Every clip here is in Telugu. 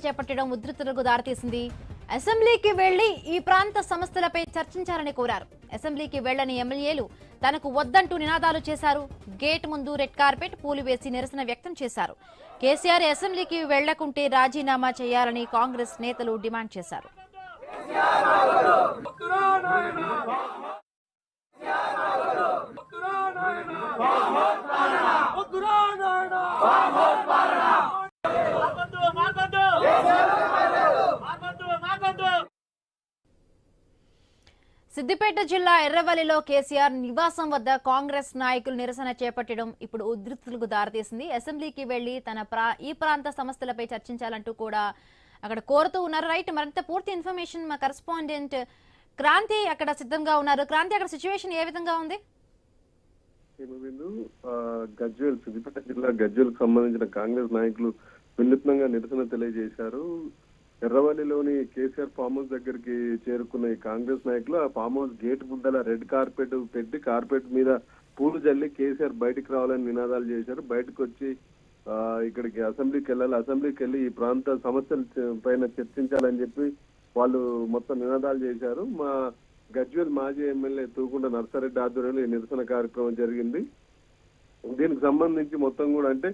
చేపట్టడం ఉద్రిక్తతలకు దారితీసింది. అసెంబ్లీకి వెళ్లి ఈ ప్రాంత సమస్యలపై చర్చించాలని కోరారు. అసెంబ్లీకి వెళ్లని ఎమ్మెల్యేలు తనకు వద్దంటూ నినాదాలు చేశారు. గేట్ ముందు రెడ్ కార్పెట్ పూలు వేసి నిరసన వ్యక్తం చేశారు. కేసీఆర్ అసెంబ్లీకి వెళ్లకుంటే రాజీనామా చేయాలని కాంగ్రెస్ నేతలు డిమాండ్ చేశారు. సిద్దిపేట జిల్లా ఎర్రవల్లిలో కేసీఆర్ నివాసం వద్ద కాంగ్రెస్ నాయకులు నిరసన చేపట్టడం ఇప్పుడు ఉద్రిక్తతలకు దారితీసింది. అసెంబ్లీకి వెళ్లి ఈ ప్రాంత సమస్యలపై చర్చించాలంటూ కూడా అక్కడ కోరుతూ ఉన్నారు. రైట్, మరింత పూర్తి ఇన్ఫర్మేషన్ మా కరెస్పాండెంట్ క్రాంతి అక్కడ సిద్ధంగా ఉన్నారు. క్రాంతి, అక్కడ సిచ్యువేషన్ ఏ విధంగా ఉంది? గజ్వేల్, సిద్దిపేట జిల్లా గజ్వేల్ కు సంబంధించిన కాంగ్రెస్ నాయకులు వినూత్నంగా నిరసన తెలియజేశారు. ఎర్రవల్లిలోని కేసీఆర్ ఫామ్ హౌస్ దగ్గరికి చేరుకున్న ఈ కాంగ్రెస్ నాయకులు ఆ ఫామ్ హౌస్ గేట్ ముందల రెడ్ కార్పెట్ పెట్టి కార్పెట్ మీద పూలు జల్లి కేసీఆర్ బయటికి రావాలని నినాదాలు చేశారు. బయటకు వచ్చి ఇక్కడికి అసెంబ్లీకి వెళ్ళాలి, అసెంబ్లీకి వెళ్ళి ఈ ప్రాంత సమస్యల పైన చర్చించాలని చెప్పి వాళ్ళు మొత్తం నినాదాలు చేశారు. మా గజ్వేల్ మాజీ ఎమ్మెల్యే తూకుంట నర్సారెడ్డి ఆధ్వర్యంలో ఈ నిరసన కార్యక్రమం జరిగింది. దీనికి సంబంధించి మొత్తం కూడా అంటే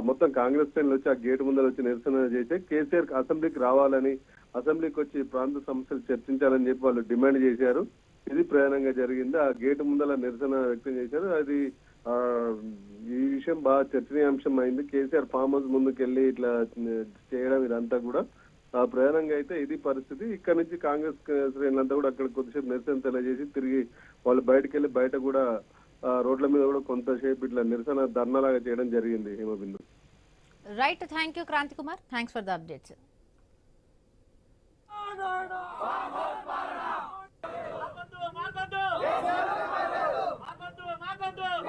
మొత్తం కాంగ్రెస్ శ్రేణులు వచ్చి ఆ గేటు ముందర వచ్చి నిరసన చేస్తే కేసీఆర్ అసెంబ్లీకి రావాలని, అసెంబ్లీకి వచ్చి ప్రాంత సమస్యలు చర్చించాలని చెప్పి వాళ్ళు డిమాండ్ చేశారు. ఇది ప్రధానంగా జరిగింది. ఆ గేటు ముందర నిరసన వ్యక్తం చేశారు. అది ఈ విషయం బాగా చర్చనీయాంశం అయింది. కేసీఆర్ ఫామ్ హౌస్ ముందుకు వెళ్ళి ఇట్లా చేయడం ఇదంతా కూడా ప్రధానంగా అయితే ఇది పరిస్థితి. ఇక్కడ నుంచి కాంగ్రెస్ శ్రేణులంతా కూడా అక్కడ కొద్దిసేపు నిరసన తెలియజేసి తిరిగి వాళ్ళు బయటకు వెళ్ళి బయట కూడా రోడ్ల మీద కూడా కొంతసేపు ఇట్లా నిరసన ధర్నాలాగా చేయడం జరిగింది. Himabindu. Right, thank you Kranti Kumar, thanks for the updates.